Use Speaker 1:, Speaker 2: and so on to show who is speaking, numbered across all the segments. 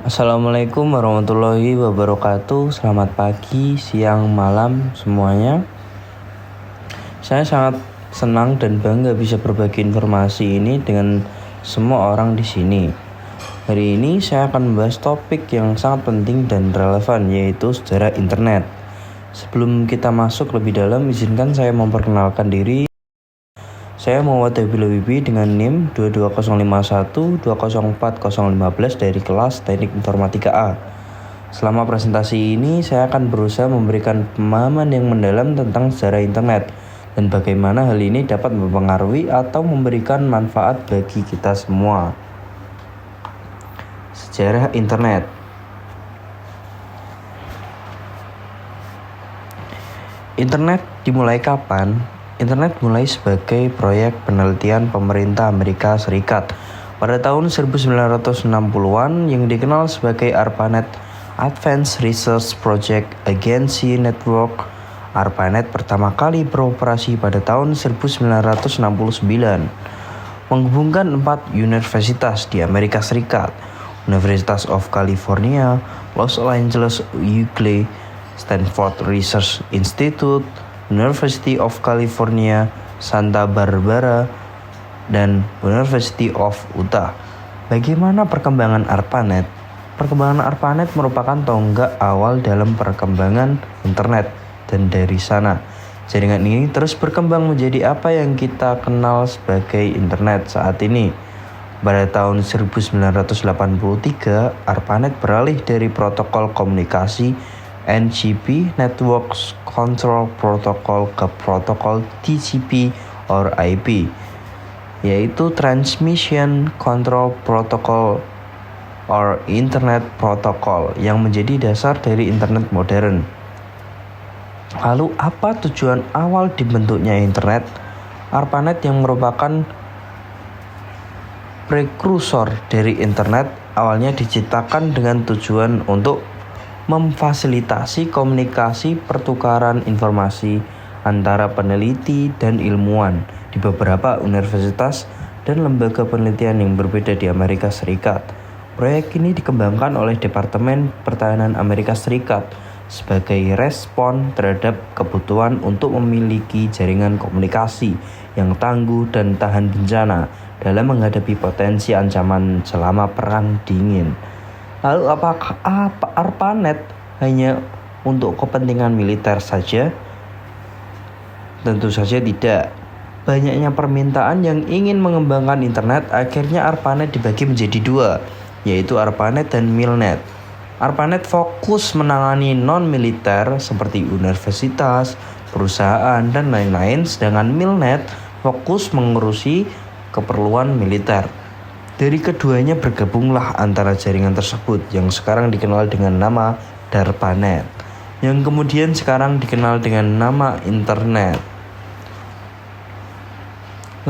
Speaker 1: Assalamualaikum warahmatullahi wabarakatuh. Selamat pagi, siang, malam semuanya. Saya sangat senang dan bangga bisa berbagi informasi ini dengan semua orang di sini. Hari ini saya akan membahas topik yang sangat penting dan relevan, yaitu sejarah internet. Sebelum kita masuk lebih dalam, izinkan saya memperkenalkan diri. Saya Muhammad Habil Wibi dengan NIM 22051204015 dari kelas Teknik Informatika A. Selama presentasi ini, saya akan berusaha memberikan pemahaman yang mendalam tentang sejarah internet dan bagaimana hal ini dapat mempengaruhi atau memberikan manfaat bagi kita semua. Sejarah internet. Internet dimulai kapan? Internet mulai sebagai proyek penelitian pemerintah Amerika Serikat pada tahun 1960-an yang dikenal sebagai ARPANET, Advanced Research Project Agency Network. ARPANET pertama kali beroperasi pada tahun 1969, menghubungkan 4 universitas di Amerika Serikat: University of California, Los Angeles UCLA, Stanford Research Institute, University of California, Santa Barbara, dan University of Utah. Bagaimana perkembangan ARPANET? Perkembangan ARPANET merupakan tonggak awal dalam perkembangan internet, dan dari sana jaringan ini terus berkembang menjadi apa yang kita kenal sebagai internet saat ini. Pada tahun 1983, ARPANET beralih dari protokol komunikasi NGP (Network Control Protocol) ke protokol TCP or IP, yaitu Transmission Control Protocol or Internet Protocol, yang menjadi dasar dari internet modern. Lalu apa tujuan awal dibentuknya internet? ARPANET yang merupakan prekursor dari internet awalnya diciptakan dengan tujuan untuk memfasilitasi komunikasi pertukaran informasi antara peneliti dan ilmuwan di beberapa universitas dan lembaga penelitian yang berbeda di Amerika Serikat. Proyek ini dikembangkan oleh Departemen Pertahanan Amerika Serikat sebagai respon terhadap kebutuhan untuk memiliki jaringan komunikasi yang tangguh dan tahan bencana dalam menghadapi potensi ancaman selama Perang Dingin. Lalu apakah ARPANET hanya untuk kepentingan militer saja? Tentu saja tidak. Banyaknya permintaan yang ingin mengembangkan internet, akhirnya ARPANET dibagi menjadi dua, yaitu ARPANET dan MILNET. ARPANET fokus menangani non-militer seperti universitas, perusahaan, dan lain-lain, sedangkan MILNET fokus mengurusi keperluan militer. Dari keduanya bergabunglah antara jaringan tersebut yang sekarang dikenal dengan nama DARPANET, yang kemudian sekarang dikenal dengan nama internet.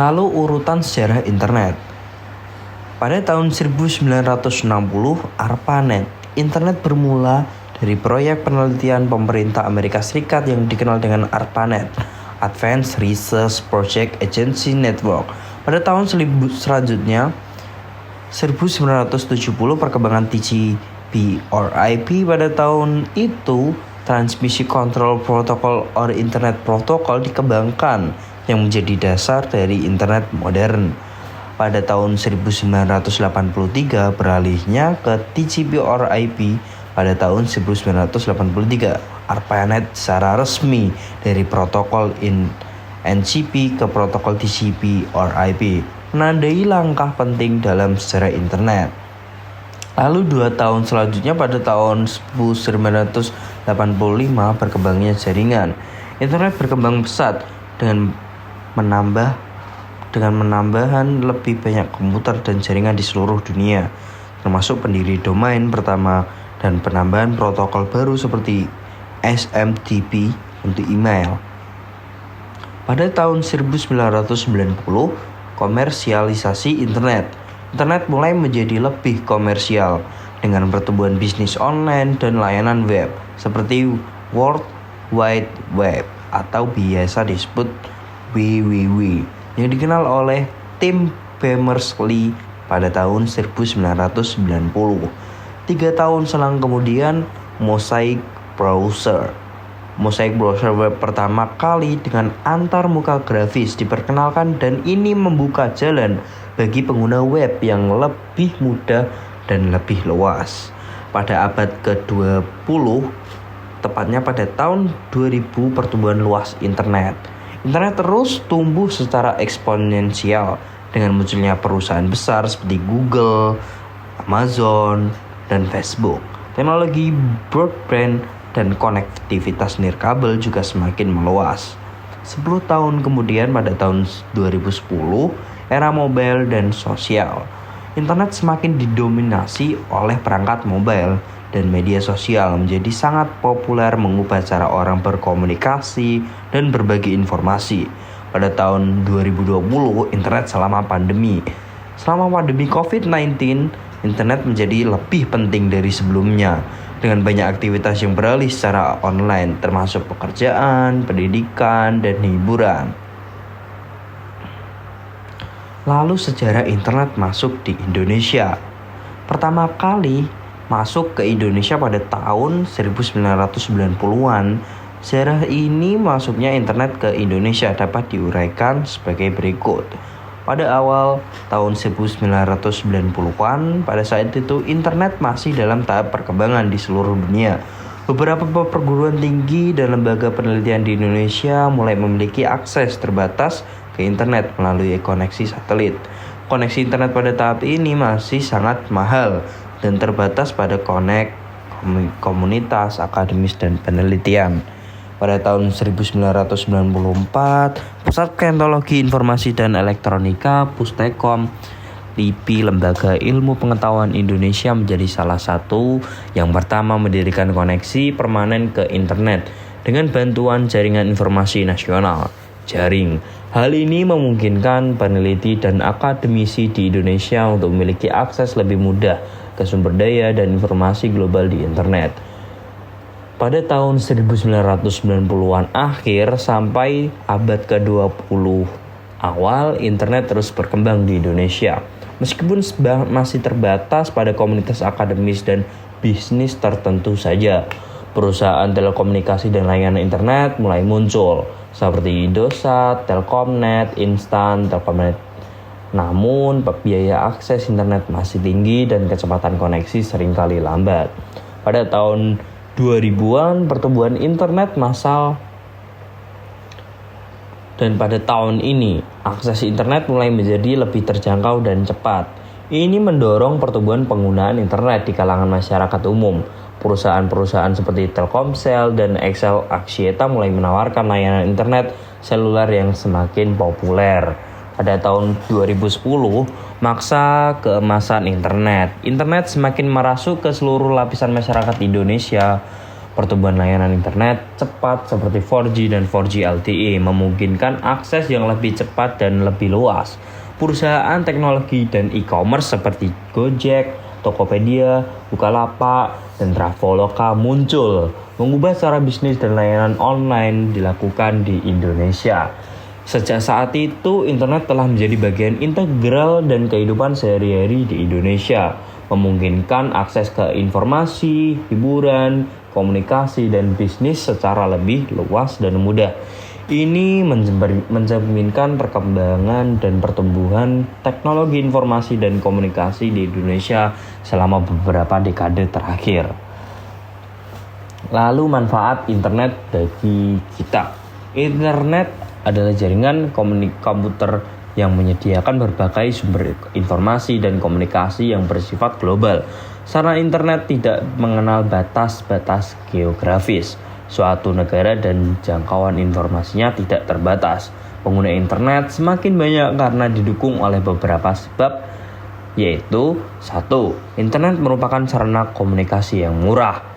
Speaker 1: Lalu urutan sejarah internet. Pada tahun 1960, ARPANET, internet bermula dari proyek penelitian pemerintah Amerika Serikat yang dikenal dengan ARPANET, Advanced Research Project Agency Network. Pada tahun selanjutnya, 1970, perkembangan TCP or IP. Pada tahun itu, Transmission Control Protocol or Internet Protocol dikembangkan yang menjadi dasar dari internet modern. Pada tahun 1983, beralihnya ke TCP or IP. Pada tahun 1983, ARPANET secara resmi dari protokol NGP ke protokol TCP or IP, menandai langkah penting dalam sejarah internet. Lalu 2 tahun selanjutnya, pada tahun 1985, berkembangnya jaringan. Internet berkembang pesat dengan menambahan lebih banyak komputer dan jaringan di seluruh dunia, termasuk pendiri domain pertama dan penambahan protokol baru seperti SMTP untuk email. Pada tahun 1990, komersialisasi internet. Internet mulai menjadi lebih komersial dengan pertumbuhan bisnis online dan layanan web seperti World Wide Web atau biasa disebut WWW, yang dikenal oleh Tim Berners-Lee pada tahun 1990. 3 tahun selang kemudian, Mosaic Browser web pertama kali dengan antarmuka grafis diperkenalkan, dan ini membuka jalan bagi pengguna web yang lebih mudah dan lebih luas. Pada abad ke-20, tepatnya pada tahun 2000, pertumbuhan luas internet. Internet terus tumbuh secara eksponensial dengan munculnya perusahaan besar seperti Google, Amazon, dan Facebook. Teknologi broadband dan konektivitas nirkabel juga semakin meluas. 10 tahun kemudian, pada tahun 2010, era mobile dan sosial. Internet semakin didominasi oleh perangkat mobile dan media sosial menjadi sangat populer, mengubah cara orang berkomunikasi dan berbagi informasi. Pada tahun 2020, internet selama pandemi COVID-19, internet menjadi lebih penting dari sebelumnya, dengan banyak aktivitas yang beralih secara online, termasuk pekerjaan, pendidikan, dan hiburan. Lalu sejarah internet masuk di Indonesia. Pertama kali masuk ke Indonesia pada tahun 1990-an. Sejarah ini masuknya internet ke Indonesia dapat diuraikan sebagai berikut. Pada awal tahun 1990-an, pada saat itu internet masih dalam tahap perkembangan di seluruh dunia. Beberapa perguruan tinggi dan lembaga penelitian di Indonesia mulai memiliki akses terbatas ke internet melalui koneksi satelit. Koneksi internet pada tahap ini masih sangat mahal dan terbatas pada komunitas akademis dan penelitian. Pada tahun 1994, Pusat Teknologi Informasi dan Elektronika Pustekom LIPI, Lembaga Ilmu Pengetahuan Indonesia, menjadi salah satu yang pertama mendirikan koneksi permanen ke internet dengan bantuan Jaringan Informasi Nasional (Jaring). Hal ini memungkinkan peneliti dan akademisi di Indonesia untuk memiliki akses lebih mudah ke sumber daya dan informasi global di internet. Pada tahun 1990-an akhir sampai abad ke-20 awal, internet terus berkembang di Indonesia. Meskipun masih terbatas pada komunitas akademis dan bisnis tertentu saja, perusahaan telekomunikasi dan layanan internet mulai muncul, seperti Indosat, Telkomnet, Instan, Telkomnet. Namun, biaya akses internet masih tinggi dan kecepatan koneksi seringkali lambat. Pada tahun 2000-an, pertumbuhan internet massal, dan pada tahun ini akses internet mulai menjadi lebih terjangkau dan cepat. Ini mendorong pertumbuhan penggunaan internet di kalangan masyarakat umum. Perusahaan-perusahaan seperti Telkomsel dan XL Axiata mulai menawarkan layanan internet seluler yang semakin populer. Pada tahun 2010, masa keemasan internet. Internet semakin merasuk ke seluruh lapisan masyarakat Indonesia. Pertumbuhan layanan internet cepat seperti 4G dan 4G LTE memungkinkan akses yang lebih cepat dan lebih luas. Perusahaan teknologi dan e-commerce seperti Gojek, Tokopedia, Bukalapak, dan Traveloka muncul, mengubah cara bisnis dan layanan online dilakukan di Indonesia. Sejak saat itu, internet telah menjadi bagian integral dan kehidupan sehari-hari di Indonesia, memungkinkan akses ke informasi, hiburan, komunikasi, dan bisnis secara lebih luas dan mudah. Ini mencerminkan perkembangan dan pertumbuhan teknologi informasi dan komunikasi di Indonesia selama beberapa dekade terakhir. Lalu manfaat internet bagi kita. Internet adalah jaringan komputer yang menyediakan berbagai sumber informasi dan komunikasi yang bersifat global. Sarana internet tidak mengenal batas-batas geografis suatu negara dan jangkauan informasinya tidak terbatas. Pengguna internet semakin banyak karena didukung oleh beberapa sebab, yaitu 1. Internet merupakan sarana komunikasi yang murah.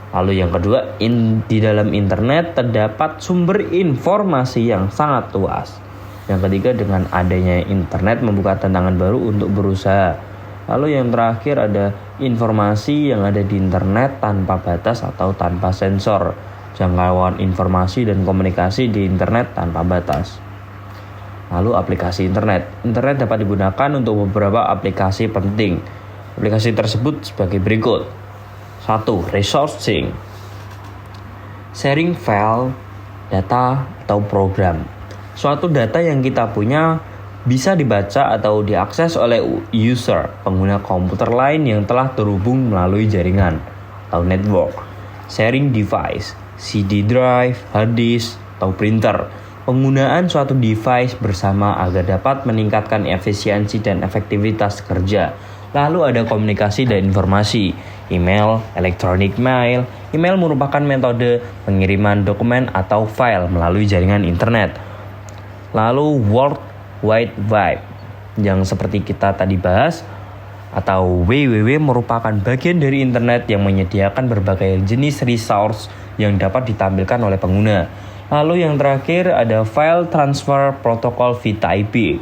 Speaker 1: Lalu yang kedua, di dalam internet terdapat sumber informasi yang sangat luas. Yang ketiga, dengan adanya internet membuka tantangan baru untuk berusaha. Lalu yang terakhir, ada informasi yang ada di internet tanpa batas atau tanpa sensor. Jangkauan informasi dan komunikasi di internet tanpa batas. Lalu aplikasi internet. Internet dapat digunakan untuk beberapa aplikasi penting. aplikasi tersebut sebagai berikut. 1. Resourcing. Sharing file, data, atau program. Suatu data yang kita punya bisa dibaca atau diakses oleh user, pengguna komputer lain yang telah terhubung melalui jaringan atau network. Sharing device, CD drive, hard disk, atau printer. Penggunaan suatu device bersama agar dapat meningkatkan efisiensi dan efektivitas kerja. Lalu ada komunikasi dan informasi. Email, electronic mail. Email merupakan metode pengiriman dokumen atau file melalui jaringan internet. Lalu World Wide Web yang seperti kita tadi bahas, atau WWW merupakan bagian dari internet yang menyediakan berbagai jenis resource yang dapat ditampilkan oleh pengguna. Lalu yang terakhir ada File Transfer Protocol VoIP.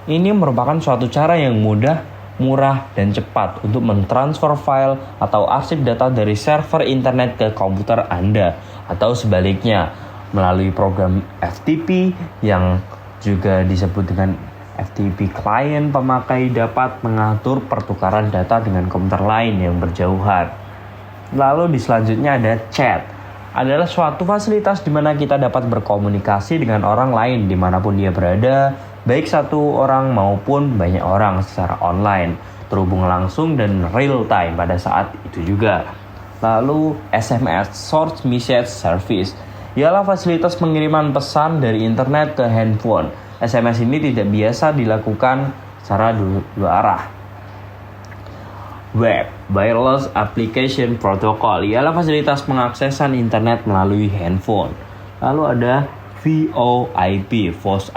Speaker 1: Ini merupakan suatu cara yang mudah, murah, dan cepat untuk mentransfer file atau arsip data dari server internet ke komputer Anda, atau sebaliknya melalui program FTP yang juga disebut dengan FTP client. Pemakai dapat mengatur pertukaran data dengan komputer lain yang berjauhan. Lalu di selanjutnya ada chat. Adalah suatu fasilitas di mana kita dapat berkomunikasi dengan orang lain dimanapun dia berada, baik satu orang maupun banyak orang secara online, terhubung langsung dan real time pada saat itu juga. Lalu SMS, Short Message Service, ialah fasilitas pengiriman pesan dari internet ke handphone. SMS ini tidak biasa dilakukan secara dua arah. Web, Wireless Application Protocol, ialah fasilitas pengaksesan internet melalui handphone. Lalu ada VoIP, Voice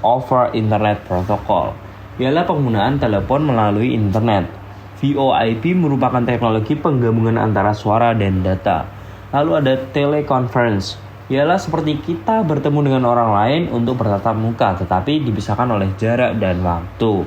Speaker 1: over Internet Protocol, ialah penggunaan telepon melalui internet. VoIP merupakan teknologi penggabungan antara suara dan data. Lalu ada teleconference, ialah seperti kita bertemu dengan orang lain untuk bertatap muka, tetapi dipisahkan oleh jarak dan waktu.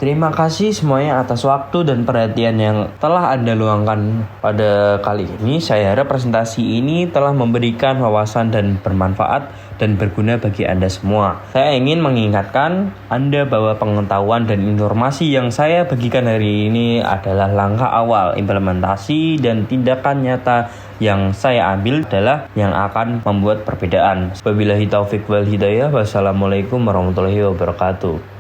Speaker 1: Terima kasih semuanya atas waktu dan perhatian yang telah Anda luangkan pada kali ini. Saya harap presentasi ini telah memberikan wawasan dan bermanfaat dan berguna bagi Anda semua. Saya ingin mengingatkan Anda bahwa pengetahuan dan informasi yang saya bagikan hari ini adalah langkah awal implementasi, dan tindakan nyata yang saya ambil adalah yang akan membuat perbedaan. Wabillahi taufiq wal hidayah. Wassalamualaikum warahmatullahi wabarakatuh.